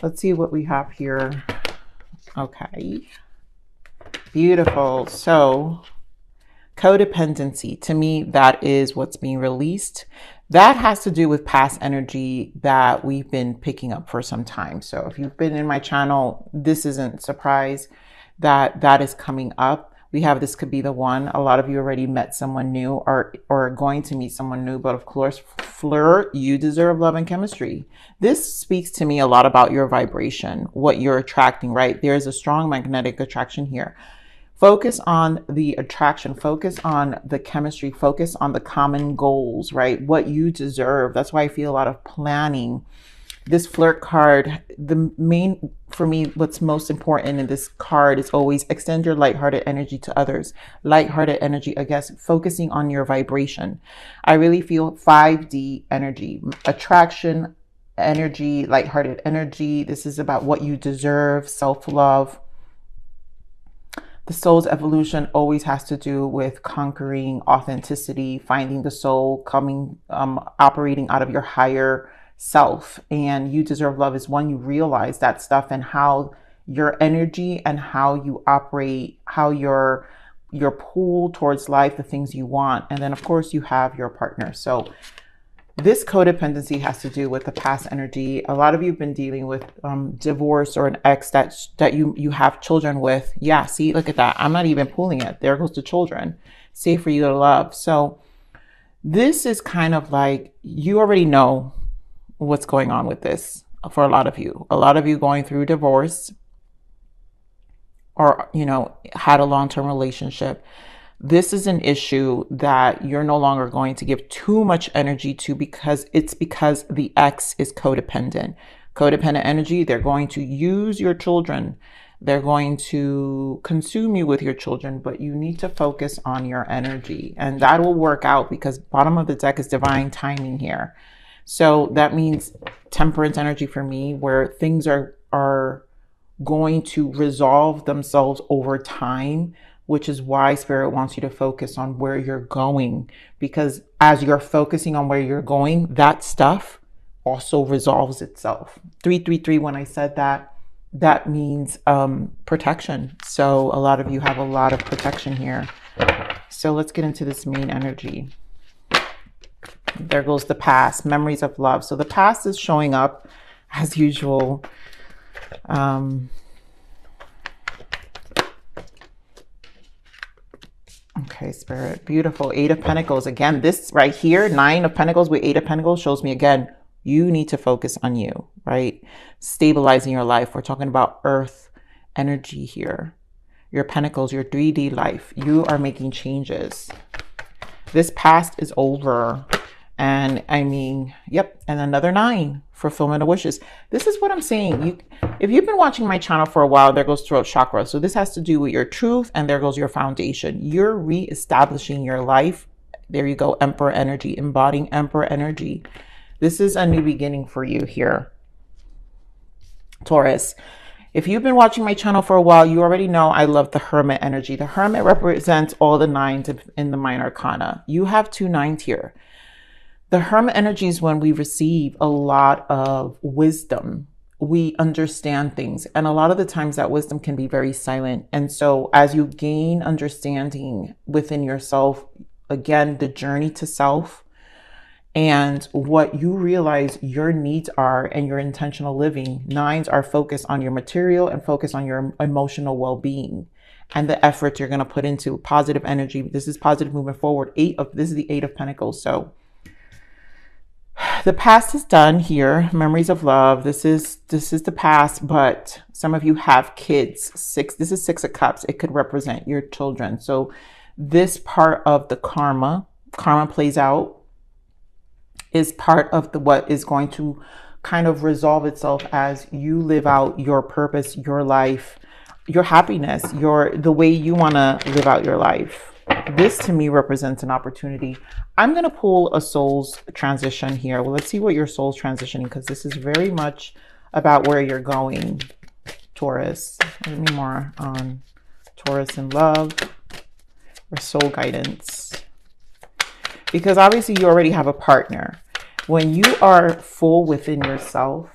Let's see what we have here. Okay. Beautiful. So codependency, to me, that is what's being released. That has to do with past energy that we've been picking up for some time. So if you've been in my channel, this isn't a surprise that that is coming up. We have this could be the one. A lot of you already met someone new or are going to meet someone new, but of course, flirt, you deserve love and chemistry. This speaks to me a lot about your vibration, what you're attracting, right? There's a strong magnetic attraction here. Focus on the attraction, focus on the chemistry, focus on the common goals, right? What you deserve. That's why I feel a lot of planning. This flirt card, the main, for me, what's most important in this card is always extend your lighthearted energy to others. Lighthearted energy, I guess, focusing on your vibration. I really feel 5D energy, attraction, energy, lighthearted energy. This is about what you deserve, self-love. The soul's evolution always has to do with conquering authenticity, finding the soul, coming, operating out of your higher self. And you deserve love is when you realize that stuff and how your energy and how you operate, how your pull towards life, the things you want. And then of course you have your partner. So this codependency has to do with the past energy. A lot of you have been dealing with divorce or an ex that you have children with. Yeah, see, look at that. I'm not even pulling it. There goes the children. Safe for you to love. So this is kind of like, you already know what's going on with this for a lot of you. A lot of you going through divorce or, you know, had a long-term relationship. This is an issue that you're no longer going to give too much energy to because the ex is codependent. Codependent energy, they're going to use your children. They're going to consume you with your children, but you need to focus on your energy. And that will work out because bottom of the deck is divine timing here. So that means temperance energy for me, where things are going to resolve themselves over time, which is why Spirit wants you to focus on where you're going. Because as you're focusing on where you're going, that stuff also resolves itself. 333, when I said that, that means protection. So a lot of you have a lot of protection here. So let's get into this main energy. There goes the past, memories of love. So the past is showing up as usual. Okay, Spirit, beautiful. 8 of Pentacles. Again, this right here, 9 of Pentacles with 8 of Pentacles shows me again, you need to focus on you, right? Stabilizing your life. We're talking about earth energy here. Your Pentacles, your 3D life. You are making changes. This past is over. And I mean, yep. And another 9, fulfillment of wishes. This is what I'm saying. If you've been watching my channel for a while, there goes throat chakra. So this has to do with your truth, and there goes your foundation. You're reestablishing your life. There you go. Emperor energy, embodying Emperor energy. This is a new beginning for you here, Taurus. If you've been watching my channel for a while, you already know I love the Hermit energy. The Hermit represents all the 9s in the Minor Arcana. You have 2 9s here. The Hermit energy is when we receive a lot of wisdom. We understand things. And a lot of the times that wisdom can be very silent. And so as you gain understanding within yourself, again, the journey to self and what you realize your needs are and your intentional living, 9s are focused on your material and focus on your emotional well-being and the effort you're going to put into positive energy. This is positive moving forward. This is the 8 of Pentacles. So the past is done here. Memories of love. This is the past, but some of you have kids. This is 6 of Cups. It could represent your children. So this part of the karma plays out, is part of what is going to kind of resolve itself as you live out your purpose, your life, your happiness, the way you want to live out your life. This to me represents an opportunity. I'm going to pull a soul's transition here. Well, let's see what your soul's transitioning, because this is very much about where you're going, Taurus. Give me more on Taurus and love or soul guidance. Because obviously you already have a partner. When you are full within yourself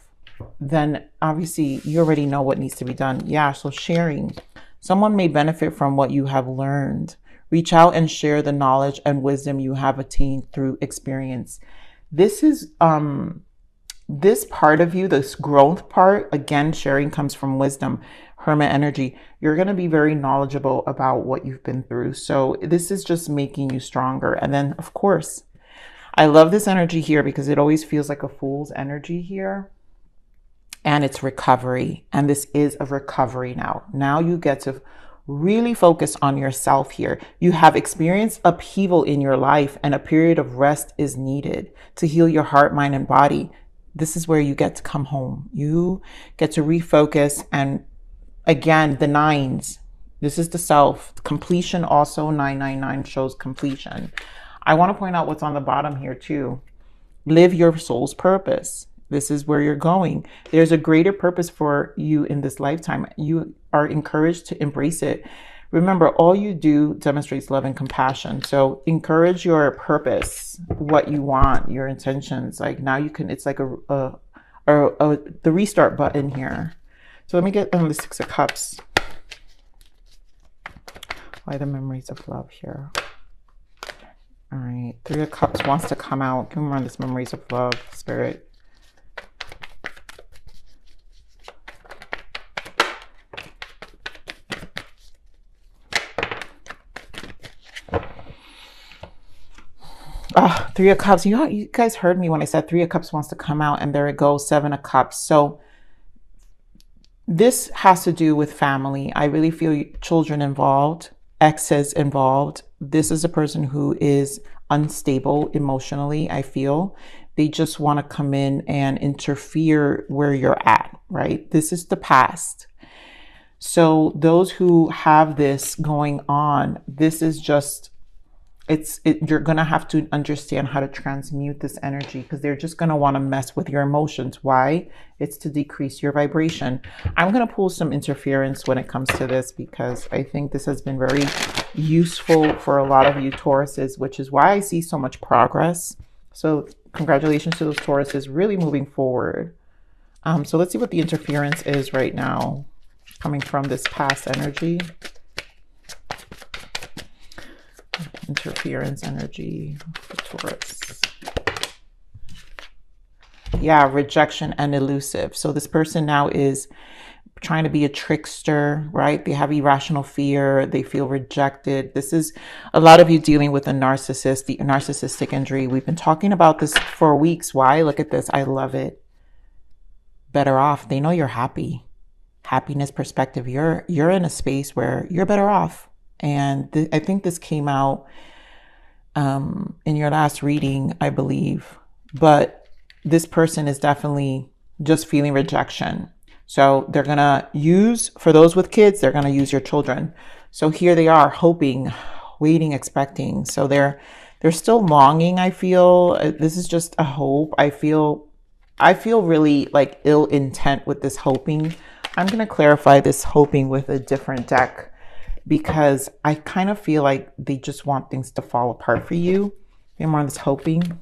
then obviously you already know what needs to be done. Yeah, so sharing. Someone may benefit from what you have learned. Reach out and share the knowledge and wisdom you have attained through experience. This is this part of you, this growth part, again, sharing comes from wisdom, hermit energy. You're going to be very knowledgeable about what you've been through. So this is just making you stronger. And then, of course, I love this energy here because it always feels like a fool's energy here. And it's recovery. And this is a recovery now. Now you get to really focus on yourself here. You have experienced upheaval in your life, and a period of rest is needed to heal your heart, mind, and body. This is where you get to come home. You get to refocus. And again, the nines, this is the self. Completion also, 999 shows completion. I want to point out what's on the bottom here too. Live your soul's purpose. This is where you're going. There's a greater purpose for you in this lifetime. You are encouraged to embrace it. Remember, all you do demonstrates love and compassion. So encourage your purpose, what you want, your intentions. Like now you can, it's like the restart button here. So let me get the Six of Cups. Why the memories of love here? All right, Three of Cups wants to come out. Give me more on this memories of love, Spirit. Three of Cups. You guys heard me when I said Three of Cups wants to come out, and there it goes, Seven of Cups. So this has to do with family. I really feel children involved, exes involved. This is a person who is unstable emotionally, I feel. They just want to come in and interfere where you're at, right? This is the past. So those who have this going on, this is just, you're going to have to understand how to transmute this energy, because they're just going to want to mess with your emotions. Why? It's to decrease your vibration. I'm going to pull some interference when it comes to this, because I think this has been very useful for a lot of you Tauruses, which is why I see so much progress. So congratulations to those Tauruses really moving forward. So let's see what the interference is right now coming from this past energy. Interference energy for Taurus. Yeah, rejection and elusive. So this person now is trying to be a trickster, right? They have irrational fear. They feel rejected. This is a lot of you dealing with a narcissist, the narcissistic injury. We've been talking about this for weeks. Why? Look at this. I love it. Better off. They know you're happy. Happiness perspective. You're in a space where you're better off. And I think this came out in your last reading, I believe. But this person is definitely just feeling rejection. So they're going to use, for those with kids, they're going to use your children. So here they are, hoping, waiting, expecting. So they're still longing, I feel. This is just a hope. I feel really like ill intent with this hoping. I'm going to clarify this hoping with a different deck, because I kind of feel like they just want things to fall apart for you. They're more on this hoping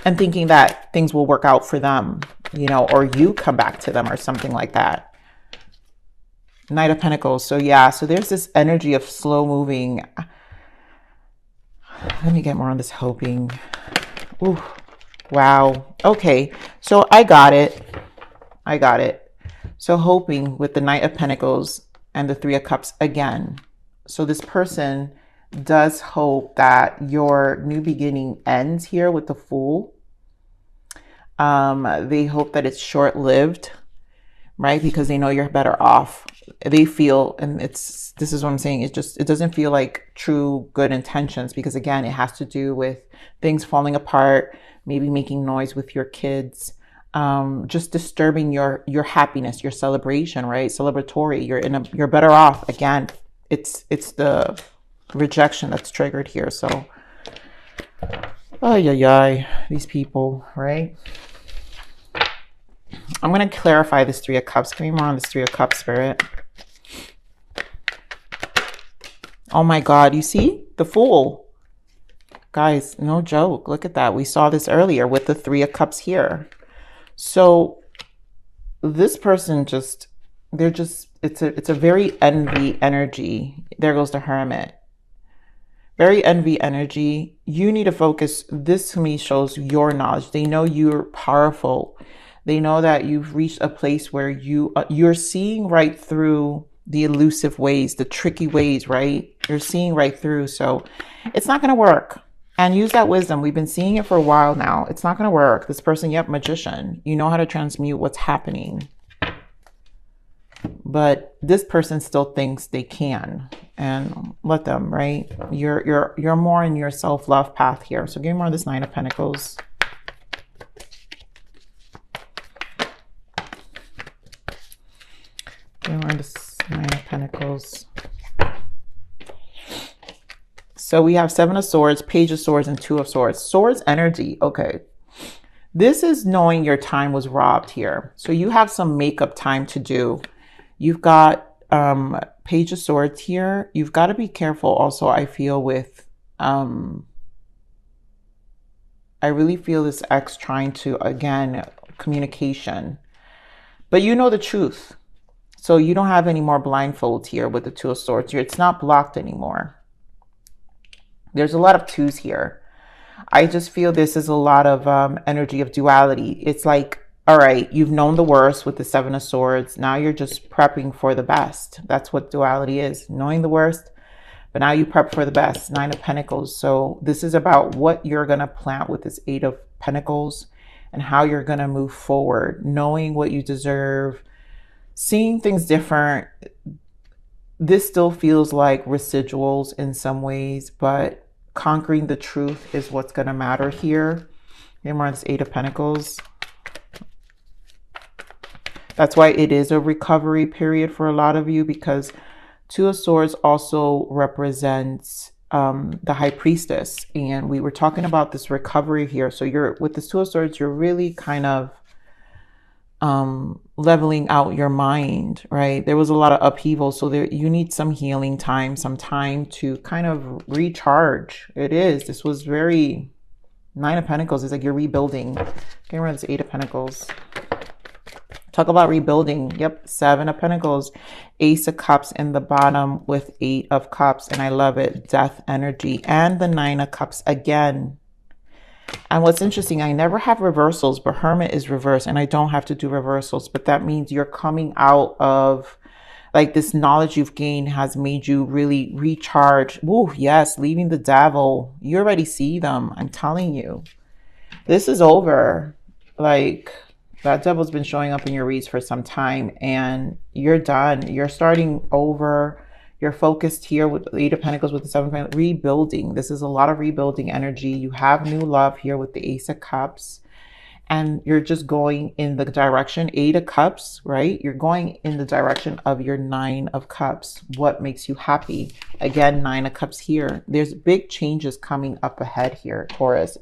and thinking that things will work out for them, you know, or you come back to them or something like that. Knight of Pentacles. So yeah, so there's this energy of slow moving. Let me get more on this hoping. Ooh, wow. Okay, so I got it. So hoping with the Knight of Pentacles and the Three of Cups again. So this person does hope that your new beginning ends here with the Fool. They hope that it's short-lived, right? Because they know you're better off. They feel, and this is what I'm saying, it doesn't feel like true good intentions, because again, it has to do with things falling apart, maybe making noise with your kids, just disturbing your happiness, your celebration, right? Celebratory. You're better off. Again, it's the rejection that's triggered here. So, these people, right? I'm going to clarify this Three of Cups. Give me more on this Three of Cups, Spirit. Oh my God, you see? The Fool. Guys, no joke. Look at that. We saw this earlier with the Three of Cups here. So this person just, they're just, it's a very envy energy. There goes the Hermit. Very envy energy. You need to focus. This to me shows your knowledge. They know you're powerful. They know that you've reached a place where you're seeing right through the elusive ways, the tricky ways, right? You're seeing right through. So it's not going to work. And use that wisdom. We've been seeing it for a while now. It's not going to work. This person, yep, magician. You know how to transmute what's happening. But this person still thinks they can, and let them, right? You're more in your self-love path here. So give me more of this Nine of Pentacles. Give me more of this Nine of Pentacles. So we have Seven of Swords, Page of Swords, and Two of Swords. Swords energy. Okay. This is knowing your time was robbed here. So you have some makeup time to do. You've got Page of Swords here. You've got to be careful also, I feel, with I really feel this ex trying to, again, communication. But you know the truth. So you don't have any more blindfolds here with the Two of Swords. It's not blocked anymore. There's a lot of twos here. I just feel this is a lot of energy of duality. It's like, all right, you've known the worst with the Seven of Swords. Now you're just prepping for the best. That's what duality is, knowing the worst, but now you prep for the best. Nine of Pentacles. So this is about what you're going to plant with this Eight of Pentacles and how you're going to move forward, knowing what you deserve, seeing things different. This still feels like residuals in some ways, but conquering the truth is what's going to matter here. Remember this Eight of Pentacles. That's why it is a recovery period for a lot of you, because Two of Swords also represents the High Priestess. And we were talking about this recovery here. So you're with this Two of Swords, you're really kind of leveling out your mind, right? There was a lot of upheaval. So you need some healing time, some time to kind of recharge. It is. This was very Nine of Pentacles. It's like you're rebuilding. Okay, we're on this Eight of Pentacles. Talk about rebuilding. Yep. Seven of Pentacles, Ace of Cups in the bottom with Eight of Cups. And I love it. Death energy and the Nine of Cups again. And what's interesting, I never have reversals, but Hermit is reversed and I don't have to do reversals. But that means you're coming out of like this knowledge you've gained has made you really recharge. Ooh, yes. Leaving the devil. You already see them. I'm telling you, this is over. Like, that devil's been showing up in your reads for some time and you're done. You're starting over. You're focused here with the Eight of Pentacles with the Seven of Pentacles. Rebuilding. This is a lot of rebuilding energy. You have new love here with the Ace of Cups. And you're just going in the direction, Eight of Cups, right? You're going in the direction of your Nine of Cups. What makes you happy? Again, Nine of Cups here. There's big changes coming up ahead here, Taurus.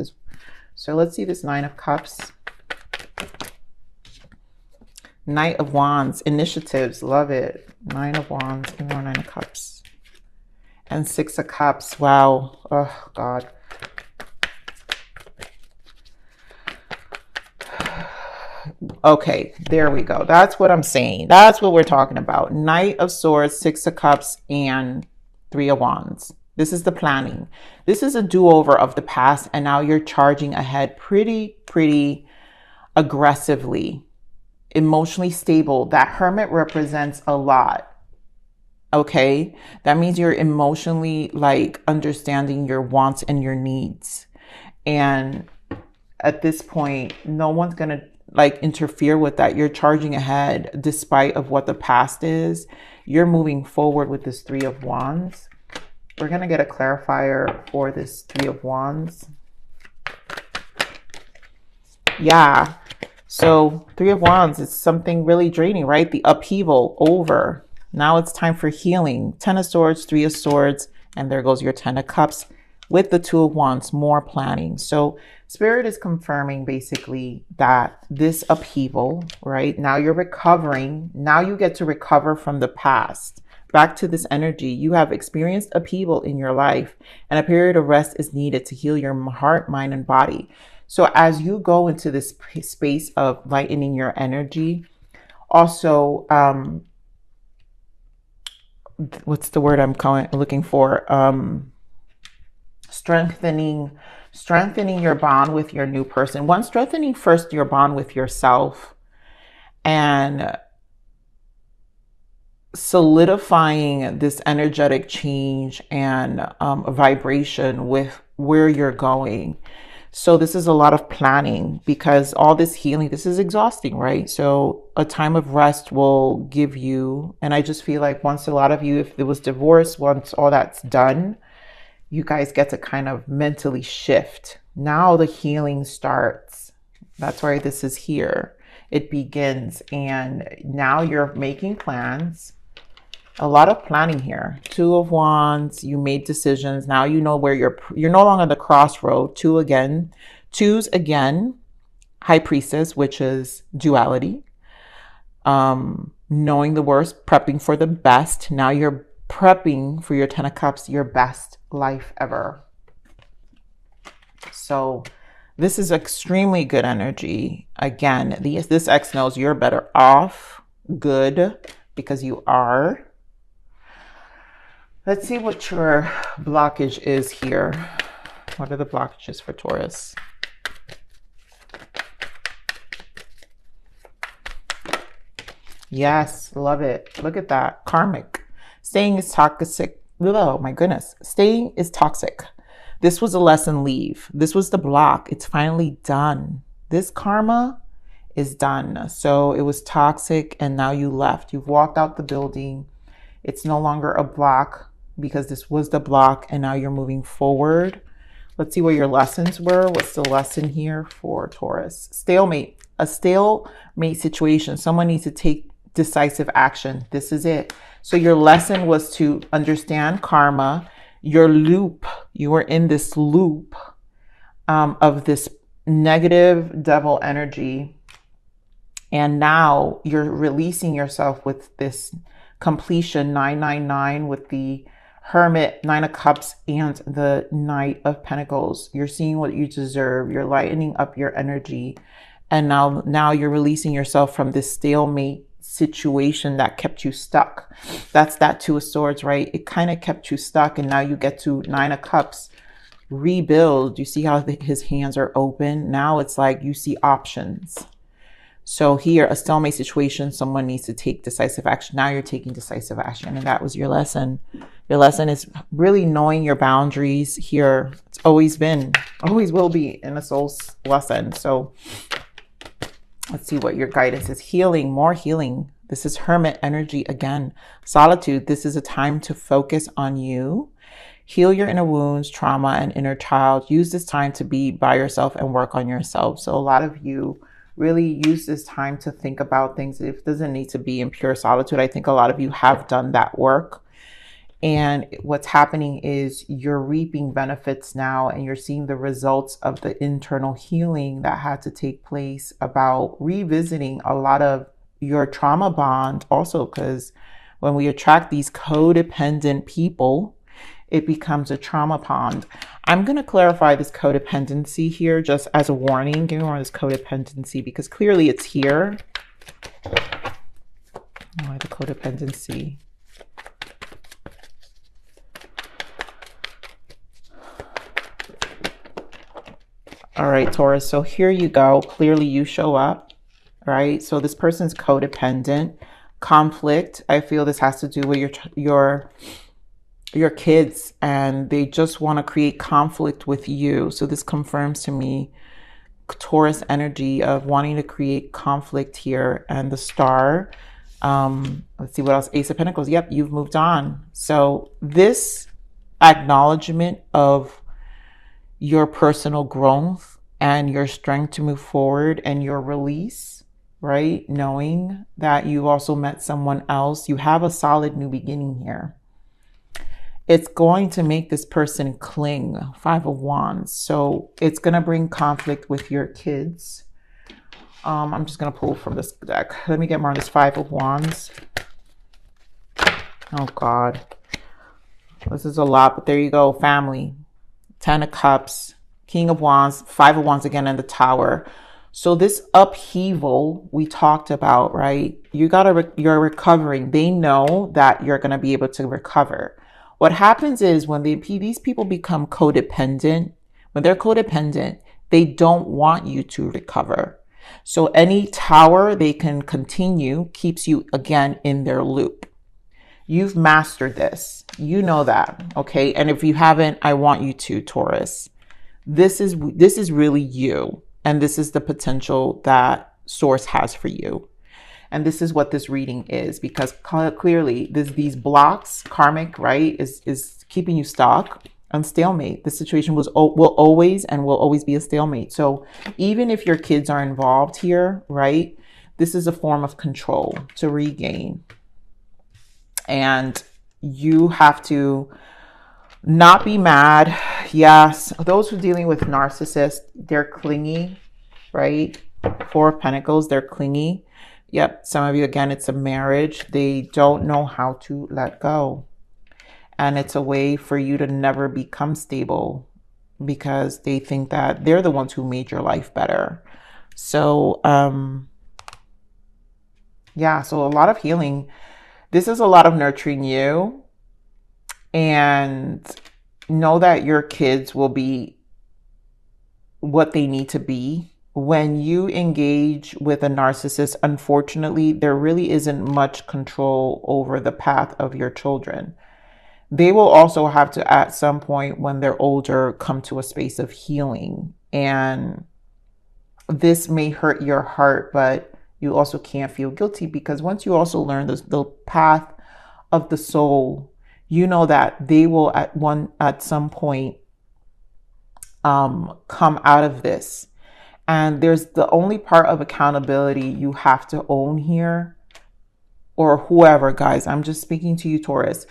So let's see this Nine of Cups. Knight of Wands, initiatives, love it. Nine of Wands, and more Nine of Cups. And Six of Cups, wow. Oh, God. Okay, there we go. That's what I'm saying. That's what we're talking about. Knight of Swords, Six of Cups, and Three of Wands. This is the planning. This is a do-over of the past, and now you're charging ahead pretty aggressively. Emotionally stable. That Hermit represents a lot. Okay, that means you're emotionally like understanding your wants and your needs, and at this point no one's gonna like interfere with that. You're charging ahead despite of what the past is. You're moving forward with this Three of Wands. We're gonna get a clarifier for this Three of Wands. Yeah. So Three of Wands is something really draining, right? The upheaval over. Now it's time for healing. Ten of Swords, Three of Swords, and there goes your Ten of Cups with the Two of Wands, more planning. So Spirit is confirming basically that this upheaval, right? Now you're recovering. Now you get to recover from the past. Back to this energy. You have experienced upheaval in your life and a period of rest is needed to heal your heart, mind, and body. So as you go into this space of lightening your energy, also, what's the word I'm looking for? Strengthening your bond with your new person. One, strengthening first your bond with yourself and solidifying this energetic change and vibration with where you're going. So this is a lot of planning because all this healing, this is exhausting, right? So a time of rest will give you, and I just feel like once a lot of you, if there was divorce, once all that's done, you guys get to kind of mentally shift. Now the healing starts. That's why this is here. It begins, and now you're making plans. A lot of planning here. Two of Wands, you made decisions. Now you know where you're no longer the crossroad. Twos again, High Priestess, which is duality. Knowing the worst, prepping for the best. Now you're prepping for your 10 of Cups, your best life ever. So this is extremely good energy. Again, this X knows you're better off. Good, because you are. Let's see what your blockage is here. What are the blockages for Taurus? Yes, love it. Look at that. Karmic. Staying is toxic. Oh my goodness. Staying is toxic. This was a lesson, leave. This was the block. It's finally done. This karma is done. So it was toxic and now you left. You've walked out the building. It's no longer a block because this was the block and now you're moving forward. Let's see what your lessons were. What's the lesson here for Taurus? Stalemate. A stalemate situation. Someone needs to take decisive action. This is it. So your lesson was to understand karma, your loop. You were in this loop of this negative devil energy. And now you're releasing yourself with this completion, 999 with the Hermit, 9 of Cups, and the Knight of Pentacles. You're seeing what you deserve. You're lightening up your energy. And now you're releasing yourself from this stalemate situation that kept you stuck. That's that Two of Swords, right? It kind of kept you stuck. And now you get to 9 of Cups, rebuild. You see how his hands are open? Now it's like you see options. So here, a stalemate situation, someone needs to take decisive action. Now you're taking decisive action. And that was your lesson. Your lesson is really knowing your boundaries here. It's always been, always will be in a soul's lesson. So let's see what your guidance is. Healing, more healing. This is Hermit energy again. Solitude. This is a time to focus on you. Heal your inner wounds, trauma, and inner child. Use this time to be by yourself and work on yourself. So a lot of you really use this time to think about things. It doesn't need to be in pure solitude. I think a lot of you have done that work. And what's happening is you're reaping benefits now and you're seeing the results of the internal healing that had to take place about revisiting a lot of your trauma bond also, because when we attract these codependent people, it becomes a trauma pond. I'm going to clarify this codependency here just as a warning. Give me more of this codependency because clearly it's here. Why the codependency? All right, Taurus. So here you go. Clearly you show up, right? So this person's codependent. Conflict. I feel this has to do with your kids and they just want to create conflict with you. So this confirms to me Taurus energy of wanting to create conflict here. And the Star, let's see what else. Ace of Pentacles. Yep, you've moved on. So this acknowledgement of your personal growth and your strength to move forward and your release, right? Knowing that you also met someone else. You have a solid new beginning here. It's going to make this person cling. 5 of Wands. So it's going to bring conflict with your kids. I'm just going to pull from this deck. Let me get more on this 5 of Wands. Oh, God. This is a lot, but there you go. Family. 10 of Cups. King of Wands, Five of Wands again, and the Tower. So this upheaval we talked about, right? You're recovering. They know that you're going to be able to recover. What happens is when these people become codependent, when they're codependent, they don't want you to recover. So any tower they can continue keeps you again in their loop. You've mastered this. You know that, okay? And if you haven't, I want you to, Taurus. This is really you. And this is the potential that Source has for you. And this is what this reading is, because clearly these blocks, karmic, right, is keeping you stuck on stalemate. The situation will always be a stalemate. So even if your kids are involved here, right, this is a form of control to regain. And you have to not be mad. Yes, those who are dealing with narcissists, they're clingy, right? Four of Pentacles, they're clingy. Yep, some of you, again, it's a marriage. They don't know how to let go. And it's a way for you to never become stable because they think that they're the ones who made your life better. So, yeah, so a lot of healing. This is a lot of nurturing you, and know that your kids will be what they need to be. When you engage with a narcissist, unfortunately, there really isn't much control over the path of your children. They will also have to, at some point when they're older, come to a space of healing. And this may hurt your heart, but you also can't feel guilty, because once you also learn the path of the soul, you know that they will at some point come out of this. And there's the only part of accountability you have to own here, or whoever, guys, I'm just speaking to you, Taurus.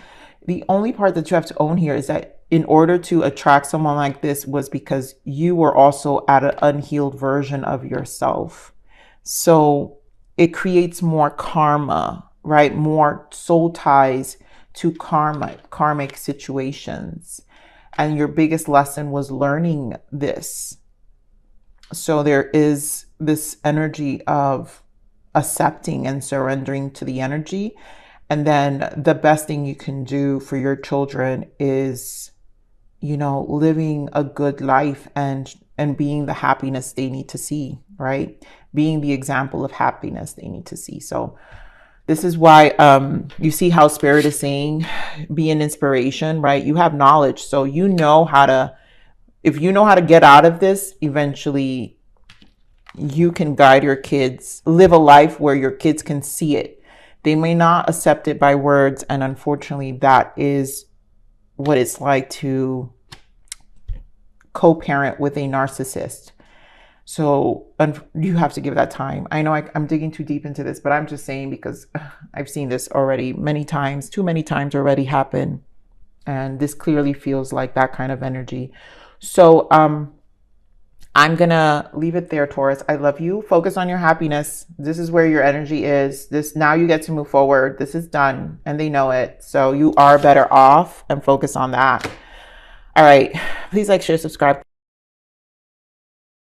The only part that you have to own here is that in order to attract someone like this was because you were also at an unhealed version of yourself. So it creates more karma, right? More soul ties to karmic situations. And your biggest lesson was learning this. So there is this energy of accepting and surrendering to the energy. And then the best thing you can do for your children is, you know, living a good life and being the happiness they need to see, right? Being the example of happiness they need to see. So this is why you see how Spirit is saying, be an inspiration, right? You have knowledge. So you know how to, if you know how to get out of this, eventually you can guide your kids, live a life where your kids can see it. They may not accept it by words. And unfortunately, that is what it's like to co-parent with a narcissist. So you have to give that time. I know I'm digging too deep into this, but I'm just saying because I've seen this already many times, too many times already happen. And this clearly feels like that kind of energy. So I'm going to leave it there, Taurus. I love you. Focus on your happiness. This is where your energy is. Now you get to move forward. This is done and they know it. So you are better off, and focus on that. All right. Please like, share, subscribe.